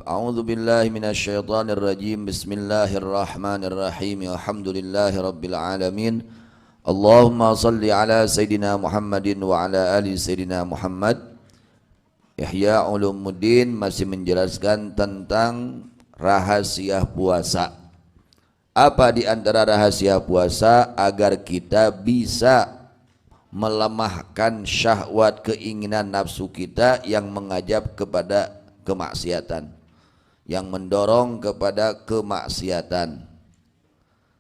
A'udzu billahi minasyaitonir rajim. Bismillahirrahmanirrahim. Alhamdulillahi rabbil alamin. Allahumma salli ala sayidina Muhammadin wa ala ali sayidina Muhammad. Ihya Ulumuddin masih menjelaskan tentang rahasia puasa. Apa di antara rahasia puasa agar kita bisa melemahkan syahwat keinginan nafsu kita yang mengajak kepada kemaksiatan, yang mendorong kepada kemaksiatan.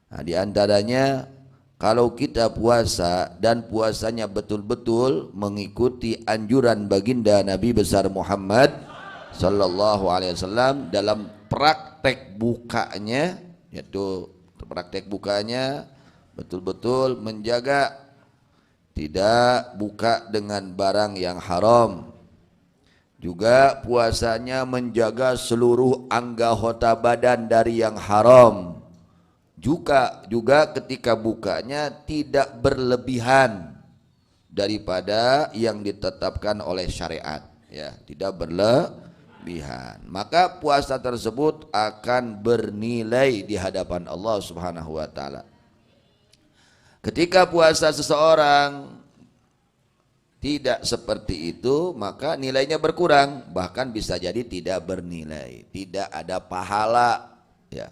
Nah, di antaranya kalau kita puasa dan puasanya betul-betul mengikuti anjuran baginda Nabi besar Muhammad sallallahu alaihi wasallam dalam praktek bukanya, yaitu praktek bukanya betul-betul menjaga tidak buka dengan barang yang haram. Juga puasanya menjaga seluruh anggota badan dari yang haram. Juga ketika bukanya tidak berlebihan daripada yang ditetapkan oleh syariat, ya, tidak berlebihan. Maka puasa tersebut akan bernilai di hadapan Allah Subhanahu wa taala. Ketika puasa seseorang tidak seperti itu, maka nilainya berkurang, bahkan bisa jadi tidak bernilai, tidak ada pahala, ya,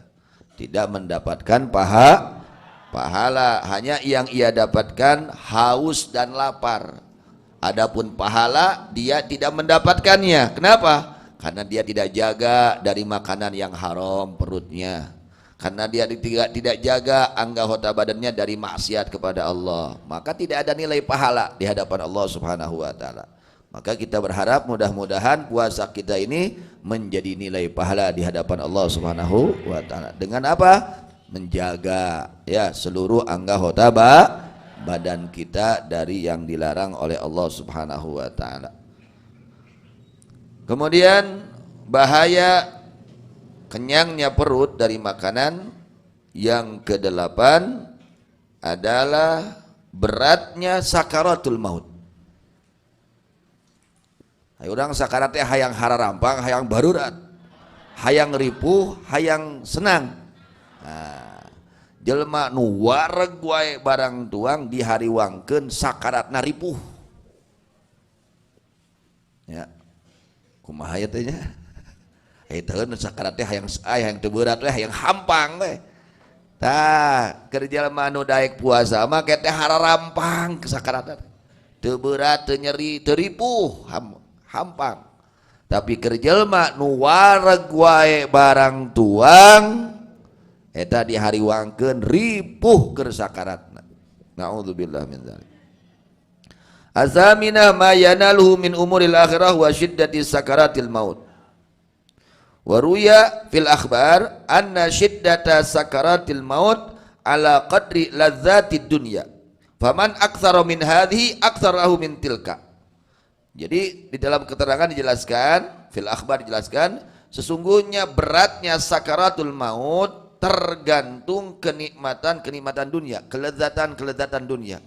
tidak mendapatkan pahala, hanya yang ia dapatkan haus dan lapar. Adapun pahala dia tidak mendapatkannya. Kenapa? Karena dia tidak jaga dari makanan yang haram perutnya, karena dia tidak jaga anggota badannya dari maksiat kepada Allah, maka tidak ada nilai pahala di hadapan Allah Subhanahu wa taala. Maka kita berharap mudah-mudahan puasa kita ini menjadi nilai pahala di hadapan Allah Subhanahu wa taala. Dengan apa? Menjaga, ya, seluruh anggota badan kita dari yang dilarang oleh Allah Subhanahu wa taala. Kemudian bahaya kenyangnya perut dari makanan. Yang kedelapan adalah beratnya sakaratul maut. Orang sakaratnya hayang hararampang, hayang barurat, hayang ripuh, hayang senang. Nah, jelema nu wareg wae barang tuang dihariwangkeun sakaratna ripuh. Ya. Kumaha ya teh nya? Itu sakarat teh hayang teu berat we, hayang hampang we. Tah, keur jelema nu daek puasa mah ke teh hararampang sakaratna. Teu berat, teu nyeri, teu ripuh, hampang. Tapi keur jelema nu wareg wae barang tuang eta dihariwangkeun ripuh keur sakaratna. Nauzubillah min dzalik. Azamina ma yanaluhu min umuril akhirah wa syiddati sakaratil maut. Waruya fil akhbar anna syiddata sakaratil maut ala qadri ladzatid dunya faman aktsara min hadhihi aktsarahu min tilka. Jadi di dalam keterangan dijelaskan, fil akhbar dijelaskan, sesungguhnya beratnya sakaratul maut tergantung kenikmatan dunia, kelezatan dunia.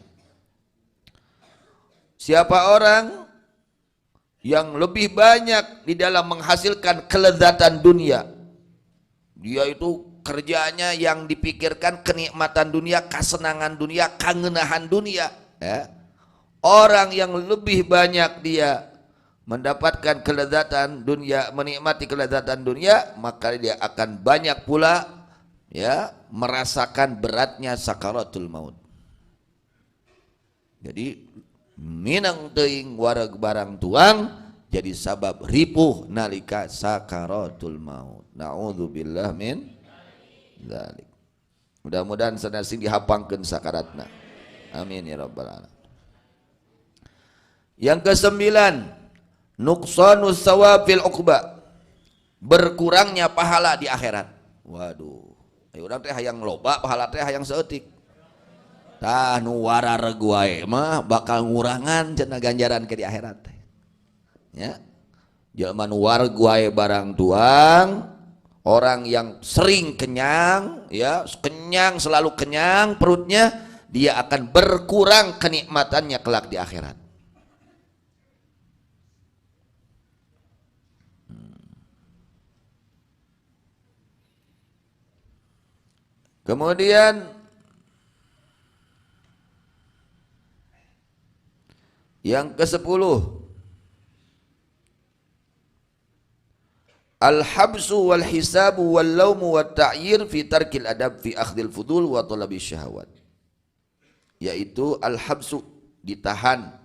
Siapa orang yang lebih banyak di dalam menghasilkan kelezatan dunia, dia itu kerjanya yang dipikirkan kenikmatan dunia, kesenangan dunia, kangenahan dunia, ya. Orang yang lebih banyak dia mendapatkan kelezatan dunia, menikmati kelezatan dunia, maka dia akan banyak pula, ya, merasakan beratnya sakaratul maut. Jadi minang teuing wareg barang tuang jadi sabab ripuh nalika sakaratul maut. Nauzubillah min dzalik. Mudah-mudahan sanasi dihapangkeun sakaratna. Amin ya rabbal alamin. Yang kesembilan, nuqsanus sawab fil uqba, berkurangnya pahala di akhirat. Waduh, urang teh hayang loba pahala teh hayang saeutik. Tah nu warareg wae mah bakal ngurangan cenah ganjaran ke di akhirat teh. Ya. Jelema nu wareg wae barang tuang, orang yang sering kenyang, ya, kenyang, selalu kenyang perutnya, dia akan berkurang kenikmatannya kelak di akhirat. Kemudian yang ke-10, al-habsu wal hisabu wal laumu wat ta'yir fi tarkil adab fi akhdil fudul wa talabi syahwat. Yaitu al-habsu, ditahan,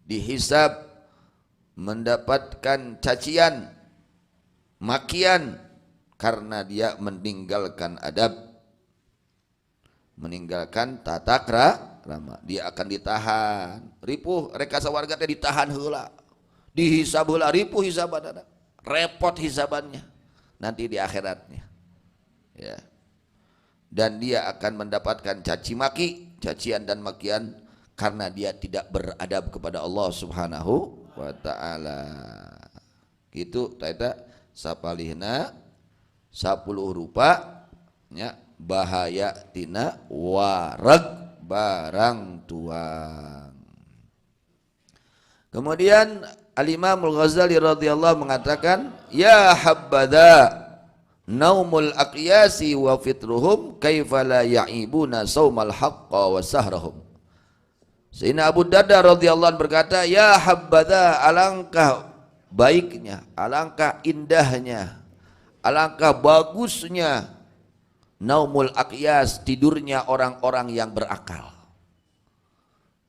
dihisab, mendapatkan cacian, makian karena dia meninggalkan adab, meninggalkan tata krama. Dia akan ditahan. Ripuh reka sawarga teh ditahan heula, dihisab heula, ripuh hisaban, repot hisabannya nanti di akhiratnya, ya. Dan dia akan mendapatkan caci maki, cacian dan makian karena dia tidak beradab kepada Allah Subhanahu wa taala. Gitu taeta sapalihna 10 rupa nya bahaya tina wareg barang tuang. Kemudian Al-Imam Al-Ghazali radhiyallahu mengatakan, ya habbadha naumul aqyasi wa fitruhum kaifa la ya'ibuna saumal haqqa wa sahrahum. Sayyidina Abu Darda radhiyallahu anhu berkata, ya habbadha, alangkah baiknya, alangkah indahnya, alangkah bagusnya naumul aqyas, tidurnya orang-orang yang berakal.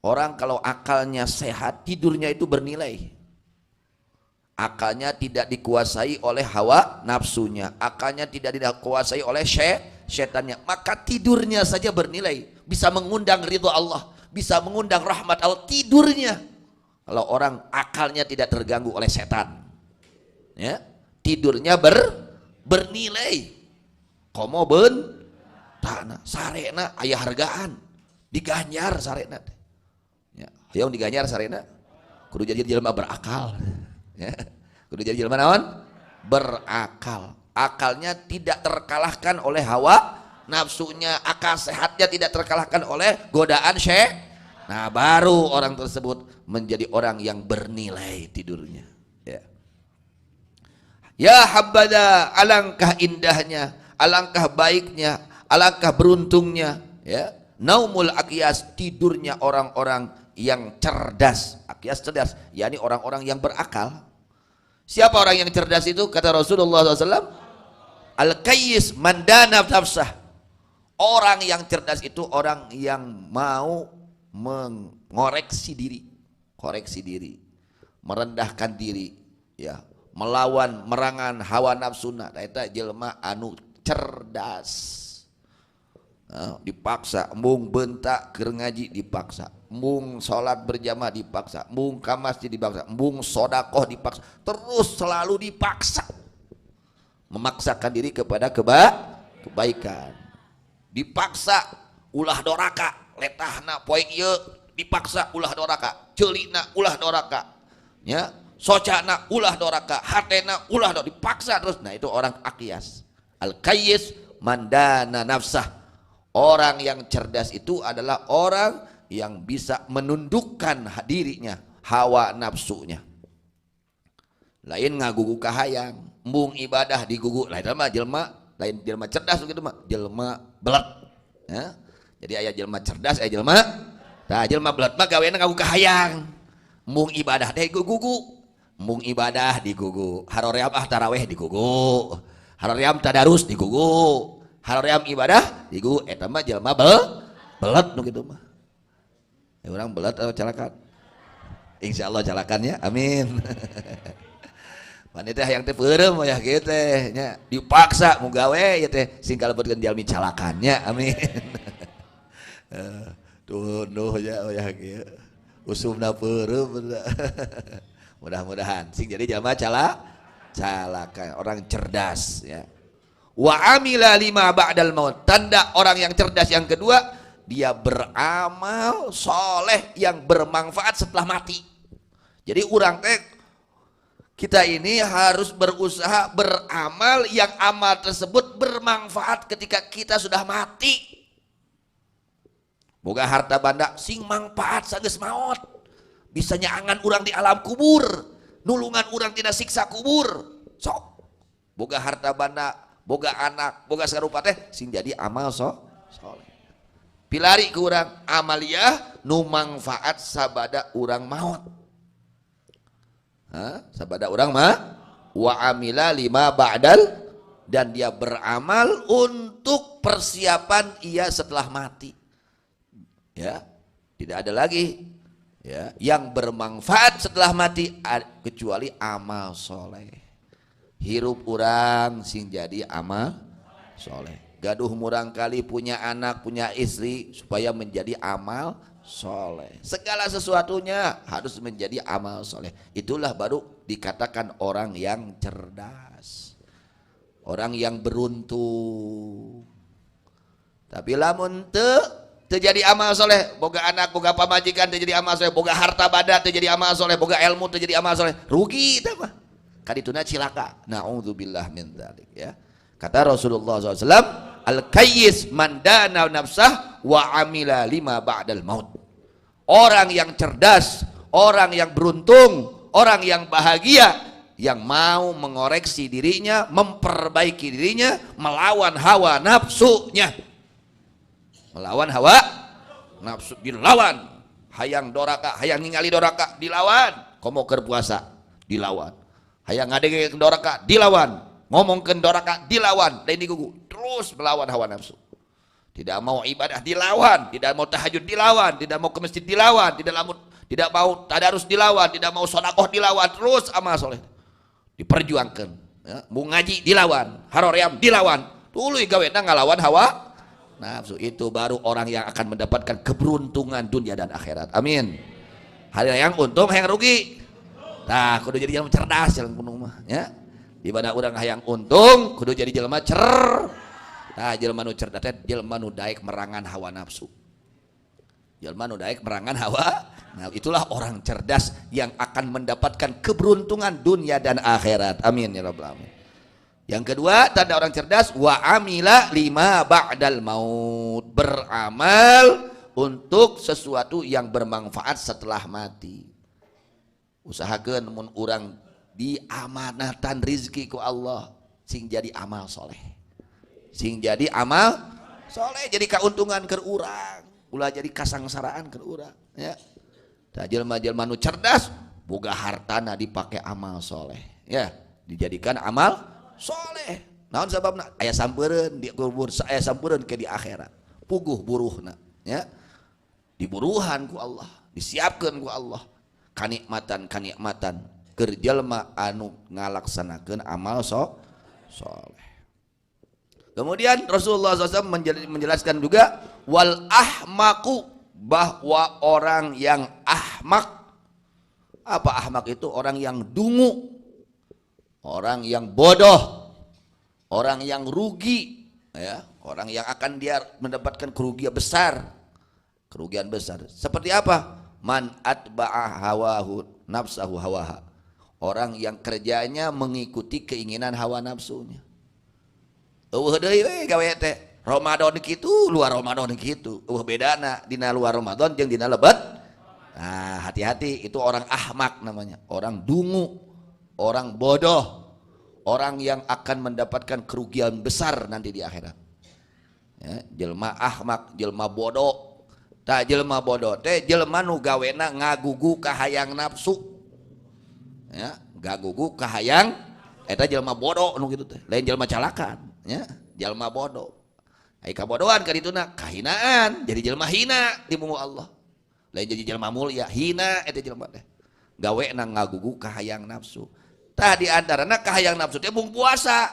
Orang kalau akalnya sehat, tidurnya itu bernilai. Akalnya tidak dikuasai oleh hawa nafsunya, akalnya tidak dikuasai oleh syaitannya, maka tidurnya saja bernilai, bisa mengundang ridho Allah, bisa mengundang rahmat Allah tidurnya. Kalau orang akalnya tidak terganggu oleh setan, ya, tidurnya bernilai. Komo ben tanah sarena aya hargaan, diganjar sarena, ya, yang diganjar sarena kudu jadi jelema berakal. Ya, kudu jadi jelema naon? Berakal. Akalnya tidak terkalahkan oleh hawa nafsunya, akal sehatnya tidak terkalahkan oleh godaan syaitan. Nah, baru orang tersebut menjadi orang yang bernilai tidurnya. Ya, ya habbada, alangkah indahnya, alangkah baiknya, alangkah beruntungnya, ya, naumul aqyas, tidurnya orang-orang yang cerdas. Aqyas cerdas, yakni orang-orang yang berakal. Siapa orang yang cerdas itu? Kata Rasulullah SAW, al-qayyis man dana nafsah. Orang yang cerdas itu orang yang mau mengoreksi diri, koreksi diri, merendahkan diri, ya, melawan merangan hawa nafsuna. Eta jelema anu cerdas. Nah, dipaksa, mung bentak keur ngaji dipaksa, mung sholat berjamaah dipaksa, mung ka masjid dipaksa, mung sodakoh dipaksa, terus selalu dipaksa, memaksakan diri kepada kebaikan, dipaksa ulah doraka, letahna poe ieu dipaksa ulah doraka, ceulina ulah doraka, ya, socana ulah doraka, hatena ulah doraka, dipaksa terus. Nah, itu orang aqyas. Al-qayyis mandana nafsah. Orang yang cerdas itu adalah orang yang bisa menundukkan dirinya, hawa nafsunya. Lain ngagugu kahayang, embung ibadah digugu, lain mah jelema, lain jelema cerdas gitu mah, jelema belet. Ya. Jadi aya jelema cerdas, aya jelema, tah jelema belet mah gaweana ngagugu kahayang. Embung ibadah teh digugu, embung ibadah digugu, haroream taraweh digugu, haroream tadarus digugu. Haroream ibadah digugu, eta mah jelema belet nu kitu mah. Ya, urang belet atau calakan? Insyaallah calakan ya, amin. Wanita yang teh peureum ya kieu teh nya, dipaksa mau gawe ya teh sing kalebetkeun jalmi calakannya, amin. Tunduh ya kieu. Usumna peureum. Mudah-mudahan sing jadi jelema calakan, orang cerdas ya. Wa amila lima ba'dal maut, tanda orang yang cerdas yang kedua, dia beramal soleh yang bermanfaat setelah mati. Jadi orang teh, kita ini harus berusaha beramal yang amal tersebut bermanfaat ketika kita sudah mati. Boga harta banda sing manfaat sageus maot, bisa nyaangan orang di alam kubur, nulungan orang tina siksa kubur. Sok boga harta banda, boga anak, boga sarupa teh sing jadi amal soleh. Pilari ke urang amaliyah nu manfaat sabada urang maut. Sabada urang mah wa amila lima ba'dal, dan dia beramal untuk persiapan ia setelah mati. Ya, tidak ada lagi ya yang bermanfaat setelah mati kecuali amal soleh. Hirup urang sing jadi amal soleh. Gaduh murang kali punya anak, punya istri supaya menjadi amal soleh. Segala sesuatunya harus menjadi amal soleh. Itulah baru dikatakan orang yang cerdas, orang yang beruntung. Tapi lamun terjadi amal soleh, boga anak, boga pamajikan terjadi amal soleh, boga harta bada terjadi amal soleh, boga ilmu terjadi amal soleh, rugi itu mah. Kadituna cilaka. Na'udzubillah min dzalik ya. Kata Rasulullah SAW, al-kayyis man dana nafsah wa amila lima ba'dal maut. Orang yang cerdas, orang yang beruntung, orang yang bahagia, yang mau mengoreksi dirinya, memperbaiki dirinya, melawan hawa nafsunya. Melawan hawa nafsu, dilawan. Hayang doraka, hayang ningali doraka, dilawan. Komo keur puasa, dilawan. Hayang ngadenge doraka, dilawan. Ngomong ke doraka, dilawan. Dan digugu, terus melawan hawa nafsu. Tidak mau ibadah, dilawan. Tidak mau tahajud, dilawan. Tidak mau ke masjid, dilawan. Tidak mau tadarus, dilawan. Tidak mau sedekah, dilawan. Terus amal soleh diperjuangkan ya. Mau ngaji, dilawan. Haroream, dilawan. Tuluy gawena ngalawan hawa nafsu. Itu baru orang yang akan mendapatkan keberuntungan dunia dan akhirat. Amin. Hal yang untung, yang rugi. Nah, kudu jadi jelema cerdas jalan kuno mah ya. Di mana urang hayang untung, kudu jadi jelema nah, jelema nu cerdas teh jelema nu daek merangan hawa nafsu. Jelema nu daek merangan hawa. Nah, itulah orang cerdas yang akan mendapatkan keberuntungan dunia dan akhirat. Amin ya rabbal alamin. Yang kedua, tanda orang cerdas, wa amila lima ba'dal maut. Beramal untuk sesuatu yang bermanfaat setelah mati. Usahakeun mun urang diamanatan rizki ku Allah sing jadi amal soleh, sing jadi amal soleh, jadi keuntungan ke urang, ulah jadi kasangsaraan ke urang ya. Tah jelema-jelema nu cerdas boga hartana dipake amal soleh ya, dijadikan amal soleh. Naon sababna? Aya sampeureun di kubur, aya sampeureun ke di akhirat, puguh buruhna ya, diburuhan ku Allah, disiapkeun ku Allah kanikmatan keur jalma anu ngalaksanakeun amal soleh. Kemudian Rasulullah SAW menjelaskan juga wal ahmaku, bahwa orang yang ahmak. Apa ahmak itu? Orang yang dungu, orang yang bodoh, orang yang rugi ya, orang yang akan dia mendapatkan kerugian besar. Seperti apa? Man atba'a hawahu nafsahu hawaha. Orang yang kerjanya mengikuti keinginan hawa nafsunya. Eueuh deui we gawe teh Ramadan kitu, luar Ramadan kitu. Eueuh bedana dina luar Ramadan jeung dina lebat. Nah, hati-hati, itu orang ahmak namanya, orang dungu, orang bodoh, orang yang akan mendapatkan kerugian besar nanti di akhirat. Ya, jelma ahmak, jelma bodoh. Tah jelma bodoh teh jelma nu gawena ngagugu ka hayang nafsu. Ya, gagugu kahayang eta jelema bodoh nu kitu teh, lain jelema calakan ya, jelema bodoh. Ai kabodohan ka dituna kahinaan, jadi jelema hina di muka Allah. Lain jadi jelema mulia, hina eta jelema teh. Gawena ngagugu kahayang nafsu. Tah di antarana kahayang nafsu teh bung puasa.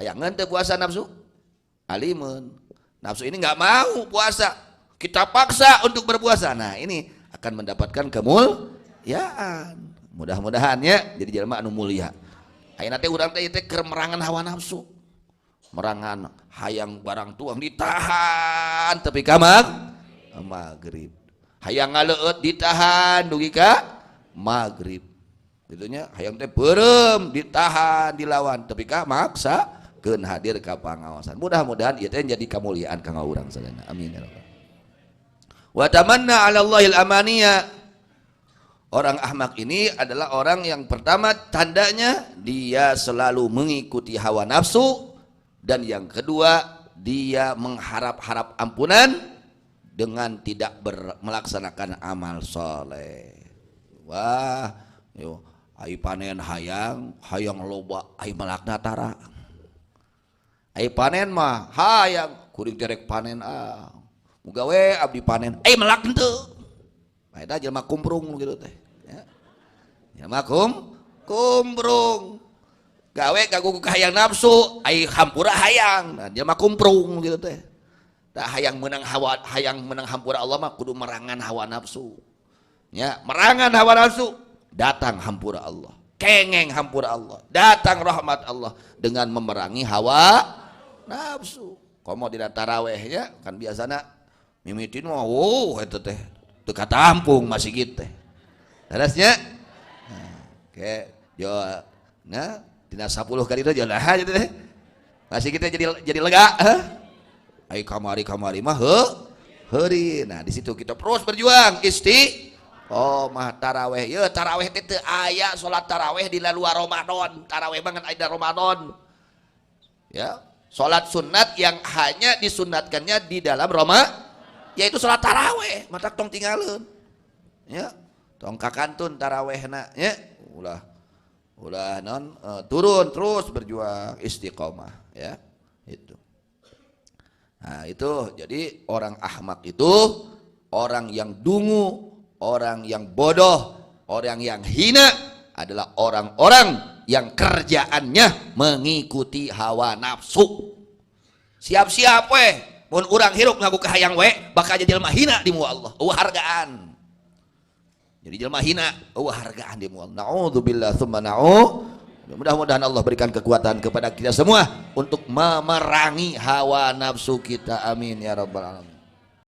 Hayangan teh puasa nafsu? Alimun. Nafsu ini enggak mau puasa. Kita paksa untuk berpuasa. Nah, ini akan mendapatkan kemuliaan. Mudah-mudahan ya jadi jelema anu mulia. Ayeuna teh urang teh keur merangan hawa nafsu. Merangan hayang barang tuang ditahan tepi ka magrib. Hayang ngaleueut ditahan dugi ka magrib. Gitunya hayang teh beureum ditahan dilawan tepi ka maksakeun hadir ka pangaosan. Mudah-mudahan ieu teh jadi kamuliaan ka urang sadayana. Amin ya rabbal. Wa tamanna 'ala Allahil amaniya. Orang ahmak ini adalah orang yang pertama tandanya dia selalu mengikuti hawa nafsu, dan yang kedua dia mengharap-harap ampunan dengan tidak melaksanakan amal soleh. Wah, yo, ai panen hayang loba, ai malakna tara. Ai panen mah hayang, kuring terek panen muga we abdi panen, ai melak henteu. Eta jelema kumprung gitu teh. Ya. Jelema kumprung. Gawe kaguguk hayang nafsu, ai hampura hayang. Nah, jelema kumprung gitu teh. Tah hayang menang hampura Allah mah kudu merangan hawa nafsu. Ya, merangan hawa nafsu, datang hampura Allah. Kengeng hampura Allah, datang rahmat Allah dengan memerangi hawa nafsu. Komo dina taraweh ya, kan biasana mimitin mah eta teh teu katampung masih gitu teh. Terusnya ke yo nah tina 10 kali itu jalan aja teh. Masih kita jadi lega, ai kamari mah heuri. Nah, di situ kita terus berjuang mah taraweh. Ye taraweh teh teu aya salat taraweh di luar Ramadan. Taraweh banget aya Ramadan. Ya, salat sunat yang hanya disunatkannya di dalam Ramadan, yaitu salat taraweh. Mata tong tinggalin. Ya, tong kakantun tarawehna ya. Ulah non turun terus berjuang istiqomah ya. Itu. Nah, itu jadi orang ahmak itu orang yang dungu, orang yang bodoh, orang yang hina adalah orang-orang yang kerjaannya mengikuti hawa nafsu. Siap-siap weh, mun urang hirup ngaku kahayang we, bakal jadi jelema hina di muka Allah. Hargaan. Jadi jelema hina, hargaan di muka Allah. Nauzubillah tsumma mudah-mudahan Allah berikan kekuatan kepada kita semua untuk memerangi hawa nafsu kita. Amin ya rabbal alamin.